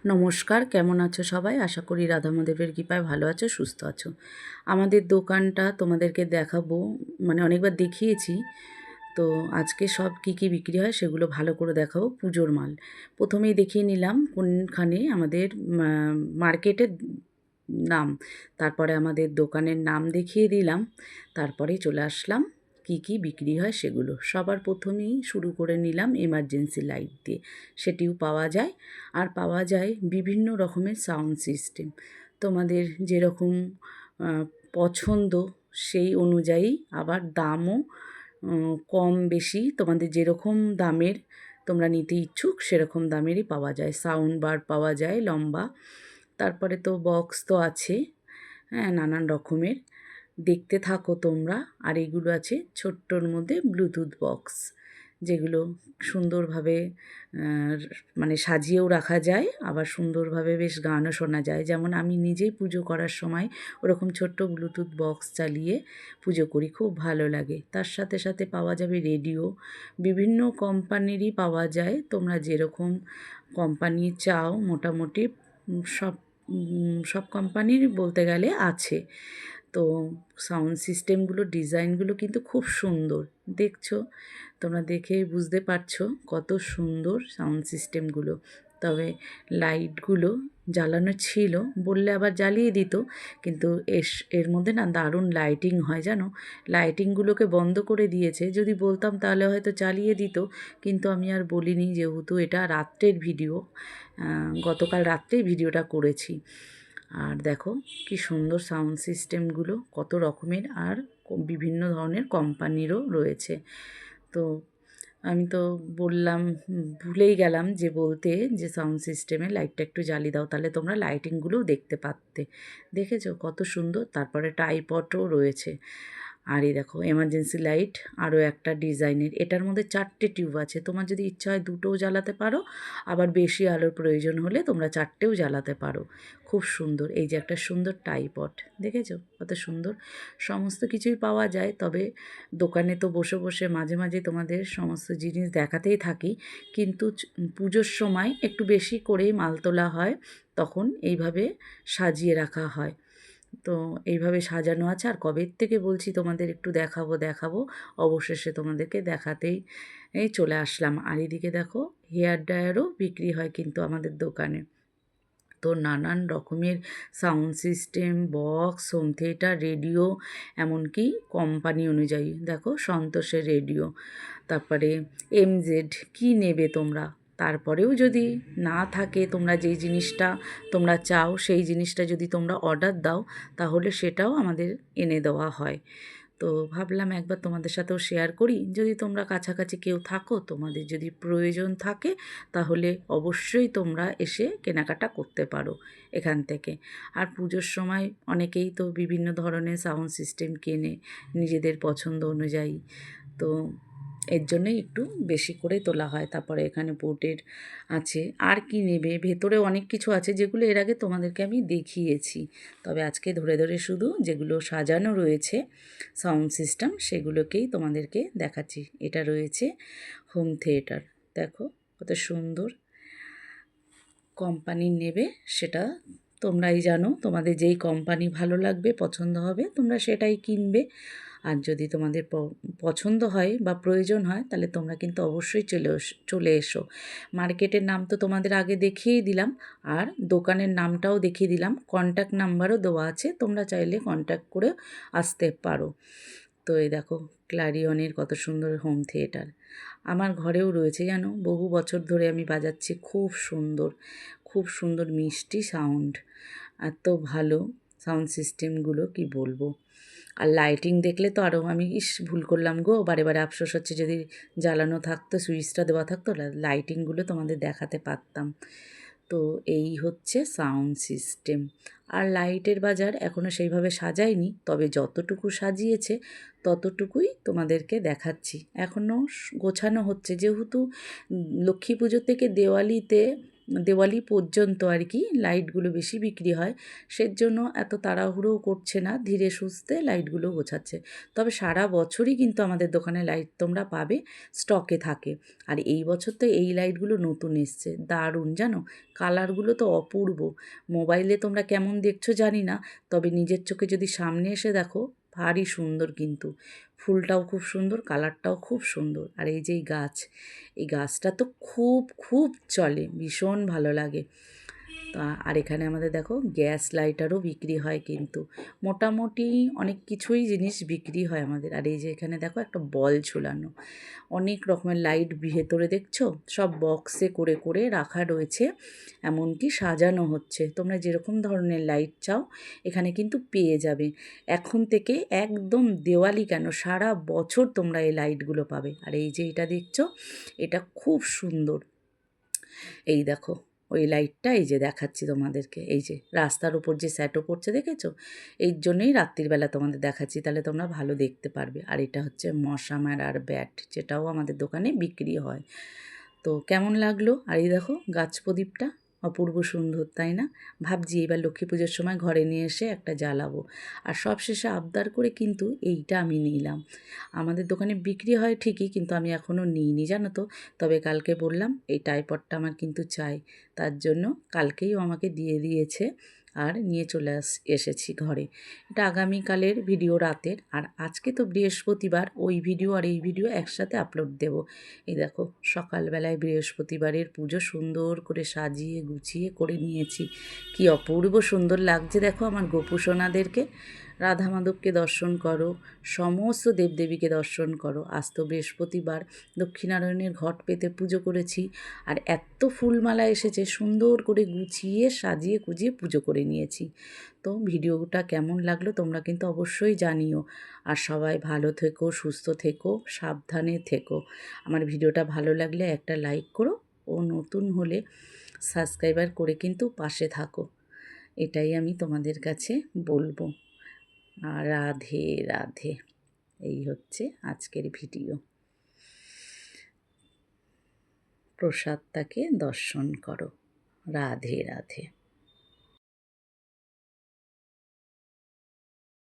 নমস্কার, কেমন আছো সবাই? আশা করি রাধামাধবের কৃপায় ভালো আছো, সুস্থ আছো। আমাদের দোকানটা তোমাদেরকে দেখাবো, মানে অনেকবার দেখিয়েছি। তো আজকে সব কী কী বিক্রি হয় সেগুলো ভালো করে দেখাবো, পুজোর মাল। প্রথমেই দেখিয়ে নিলাম কোনখানে আমাদের মার্কেটের নাম, তারপরে আমাদের দোকানের নাম দেখিয়ে দিলাম, তারপরেই চলে আসলাম কী কী বিক্রি হয় সেগুলো। সবার প্রথমেই শুরু করে নিলাম এমার্জেন্সি লাইট দিয়ে, সেটিও পাওয়া যায়। আর পাওয়া যায় বিভিন্ন রকমের সাউন্ড সিস্টেম। তোমাদের যেরকম পছন্দ সেই অনুযায়ী আবার দামও কম বেশি, তোমাদের যেরকম দামের তোমরা নিতে ইচ্ছুক সেরকম দামেরই পাওয়া যায়। সাউন্ড বার পাওয়া যায় লম্বা, তারপরে তো বক্স তো আছে, হ্যাঁ, নানান রকমের। দেখতে থাকো তোমরা। আর এগুলো আছে ছোট্টর মধ্যে ব্লুটুথ বক্স, যেগুলো সুন্দরভাবে মানে সাজিয়েও রাখা যায়, আবার সুন্দরভাবে বেশ গানও শোনা যায়। যেমন আমি নিজেই পুজো করার সময় ওরকম ছোট্ট ব্লুটুথ বক্স চালিয়ে পুজো করি, খুব ভালো লাগে। তার সাথে সাথে পাওয়া যাবে রেডিও, বিভিন্ন কোম্পানিরই পাওয়া যায়। তোমরা যেরকম কোম্পানি চাও মোটামুটি সব সব কোম্পানির বলতে গেলে আছে। তো সাউন্ড সিস্টেমগুলো ডিজাইনগুলো কিন্তু খুব সুন্দর, দেখছো? তোমরা দেখেই বুঝতে পারছো কত সুন্দর সাউন্ড সিস্টেমগুলো। তবে লাইটগুলো জ্বালানো ছিল, বললে আবার জ্বালিয়ে দিত, কিন্তু এর মধ্যে না দারুণ লাইটিং হয় জানো। লাইটিংগুলোকে বন্ধ করে দিয়েছে, যদি বলতাম তাহলে হয়তো চালিয়ে দিত, কিন্তু আমি আর বলিনি, যেহেতু এটা রাত্রের ভিডিও, গতকাল রাত্রেই ভিডিওটা করেছি। আর দেখো কি সুন্দর সাউন্ড সিস্টেমগুলো, কত রকমের, আর বিভিন্ন ধরনের কোম্পানিরও রয়েছে। তো আমি তো বললাম, ভুলেই গেলাম যে বলতে, যে সাউন্ড সিস্টেমের লাইটটা একটু জ্বালিয়ে দাও, তাহলে তোমরা লাইটিংগুলোও দেখতে পারতে। দেখেছো কত সুন্দর? তারপরে টাইপটও রয়েছে। আর এই দেখো এমার্জেন্সি লাইট, আরও একটা ডিজাইনের। এটার মধ্যে 4টে টিউব আছে, তোমার যদি ইচ্ছা হয় 2টোও জ্বালাতে পারো, আবার বেশি আলোর প্রয়োজন হলে তোমরা 4টেও জ্বালাতে পারো। খুব সুন্দর। এই যে একটা সুন্দর টাইপট, দেখেছো কত সুন্দর? সমস্ত কিছুই পাওয়া যায়। তবে দোকানে তো বসে বসে মাঝে মাঝে তোমাদের সমস্ত জিনিস দেখাতেই থাকি, কিন্তু পুজোর সময় একটু বেশি করেই মাল তোলা হয়, তখন এইভাবে সাজিয়ে রাখা হয়। তো এইভাবে সাজানো আছে। আর কবের থেকে বলছি তোমাদের একটু দেখাবো দেখাবো, অবশেষে তোমাদেরকে দেখাতেই চলে আসলাম। আর এদিকে দেখো হেয়ার ড্রায়ারও বিক্রি হয় কিন্তু আমাদের দোকানে। তো নানান রকমের sound system, box, home theatre, radio, এমনকি কোম্পানি অনুযায়ী। দেখো সন্তোষের রেডিও, তারপরে এমজেড, কী নেবে তোমরা? তারপরেও যদি না থাকে, তোমরা যেই জিনিসটা তোমরা চাও সেই জিনিসটা যদি তোমরা অর্ডার দাও, তাহলে সেটাও আমাদের এনে দেওয়া হয়। তো ভাবলাম একবার তোমাদের সাথেও শেয়ার করি। যদি তোমরা কাছাকাছি কেউ থাকো, তোমাদের যদি প্রয়োজন থাকে, তাহলে অবশ্যই তোমরা এসে কেনাকাটা করতে পারো এখান থেকে। আর পুজোর সময় অনেকেই তো বিভিন্ন ধরনের সাউন্ড সিস্টেম কেনে নিজেদের পছন্দ অনুযায়ী। তো এর জন্যই একটু বেশি করে তোলা হয়। তারপরে এখানে বোটের আছে। আর কি নেবে? ভেতরে অনেক কিছু আছে, যেগুলো এর আগে তোমাদেরকে আমি দেখিয়েছি। তবে আজকে ধরে ধরে শুধু যেগুলো সাজানো রয়েছে সাউন্ড সিস্টেম, সেগুলোকেই তোমাদেরকে দেখাচ্ছি। এটা রয়েছে হোম থিয়েটার, দেখো কত সুন্দর। কোম্পানির নেবে সেটা তোমরাই জানো, তোমাদের যেই কোম্পানি ভালো লাগবে, পছন্দ হবে, তোমরা সেটাই কিনবে। আর যদি তোমাদের পছন্দ হয় বা প্রয়োজন হয়, তাহলে তোমরা কিন্তু অবশ্যই চলে এসো। মার্কেটের নাম তো তোমাদের আগে দেখিয়েই দিলাম, আর দোকানের নামটাও দেখিয়ে দিলাম। কন্ট্যাক্ট নাম্বারও দেওয়া আছে, তোমরা চাইলে কন্ট্যাক্ট করে আসতে পারো। তো এই দেখো ক্লারিয়নের কত সুন্দর হোম থিয়েটার, আমার ঘরেও রয়েছে জানো, বহু বছর ধরে আমি বাজাচ্ছি। খুব সুন্দর, খুব সুন্দর মিষ্টি সাউন্ড, এত ভালো সাউন্ড সিস্টেমগুলো কি বলবো। আর লাইটিং দেখলে তো আরও আমি ভুল করলাম গো, বারে বারে আফসোস হচ্ছে, যদি জ্বালানো থাকতো, সুইচটা দেওয়া থাকতো, লাইটিংগুলো তোমাদের দেখাতে পারতাম। তো এই হচ্ছে সাউন্ড সিস্টেম। আর লাইটের বাজার এখনও সেইভাবে সাজাইনি, তবে যতটুকু সাজিয়েছে ততটুকুই তোমাদেরকে দেখাচ্ছি। এখনও গোছানো হচ্ছে, যেহেতু লক্ষ্মী পুজো থেকে দেওয়ালিতে দেওয়ালি পর্যন্ত আর কি লাইটগুলো বেশি বিক্রি হয়, সেজন্য এত তাড়াহুড়ো করছে না, ধীরে সুস্থে লাইটগুলো গোছাচ্ছে। তবে সারা বছরই কিন্তু আমাদের দোকানে লাইট তোমরা পাবে, স্টকে থাকে। আর এই বছর তো এই লাইটগুলো নতুন এসছে, দারুণ জানো, কালারগুলো তো অপূর্ব। মোবাইলে তোমরা কেমন দেখছো জানি না, তবে নিজের চোখে যদি সামনে এসে দেখো ভারী সুন্দর কিন্তু। ফুলটাও খুব সুন্দর, কালারটাও খুব সুন্দর। আর এই যে এই গাছ, এই গাছটা তো খুব খুব চলে, ভীষণ ভালো লাগে। তা আর এখানে আমাদের দেখো গ্যাস লাইটারও বিক্রি হয় কিন্তু, মোটামুটি অনেক কিছুই জিনিস বিক্রি হয় আমাদের। আর এই যে এখানে দেখো একটা বল ঝুলানো, অনেক রকমের লাইট ভেতরে দেখছো, সব বক্সে করে করে রাখা রয়েছে, এমনকি সাজানো হচ্ছে। তোমরা যেরকম ধরনের লাইট চাও এখানে কিন্তু পেয়ে যাবে। এখন থেকে একদম দেওয়ালি কেন, সারা বছর তোমরা এই লাইটগুলো পাবে। আর এই যে এটা দেখছো, এটা খুব সুন্দর। এই দেখো ওই লাইটটা, এই যে দেখাচ্ছি তোমাদেরকে, এই যে রাস্তার উপর যে স্যাটো পড়ছে দেখেছো, এই জন্যই রাত্রিবেলা তোমাদের দেখাচ্ছি, তাহলে তোমরা ভালো দেখতে পারবে। আর এটা হচ্ছে মশা মারার ব্যাট, যেটাও আমাদের দোকানে বিক্রি হয়। তো কেমন লাগলো? আর এই দেখো গাছ প্রদীপটা, অপূর্ব সুন্দর তাই না? ভাবছি এবার লক্ষ্মী পুজোর সময় ঘরে নিয়ে এসে একটা জ্বালাবো। আর সবশেষে আবদার করে কিন্তু এইটা আমি নিলাম। আমাদের দোকানে বিক্রি হয় ঠিকই, কিন্তু আমি এখনও নিইনি জানো তো। তবে কালকে বললাম এই টাইপডটা আমার কিন্তু চাই, তার জন্য কালকেই ও আমাকে দিয়ে দিয়েছে আর নিয়ে চলে এসেছি ঘরে। এটা আগামীকালের ভিডিও রাতের, আর আজকে তো বৃহস্পতিবার, ওই ভিডিও আর এই ভিডিও একসাথে আপলোড দেব। এই দেখো সকালবেলায় বৃহস্পতিবারের পুজো সুন্দর করে সাজিয়ে গুছিয়ে করে নিয়েছি, কি অপূর্ব সুন্দর লাগছে দেখো আমার গোপু সোনাদেরকে। রাধা মাধবকে দর্শন করো, সমস্ত দেবদেবীকে দর্শন করো। আজ তো বৃহস্পতিবার, দক্ষিণারায়ণের ঘট পেতে পুজো করেছি, আর এত ফুলমালা এসেছে, সুন্দর করে গুছিয়ে সাজিয়ে গুজিয়ে পুজো করে নিয়েছি। তো ভিডিওটা কেমন লাগলো তোমরা কিন্তু অবশ্যই জানিও। আর সবাই ভালো থেকো, সুস্থ থেকো, সাবধানে থেকো। আমার ভিডিওটা ভালো লাগলে একটা লাইক করো, ও নতুন হলে সাবস্ক্রাইবার করে কিন্তু পাশে থাকো, এটাই আমি তোমাদের কাছে বলবো। আর রাধে রাধে, এই হচ্ছে আজকের ভিডিও। প্রসাদটাকে দর্শন করো। রাধে রাধে।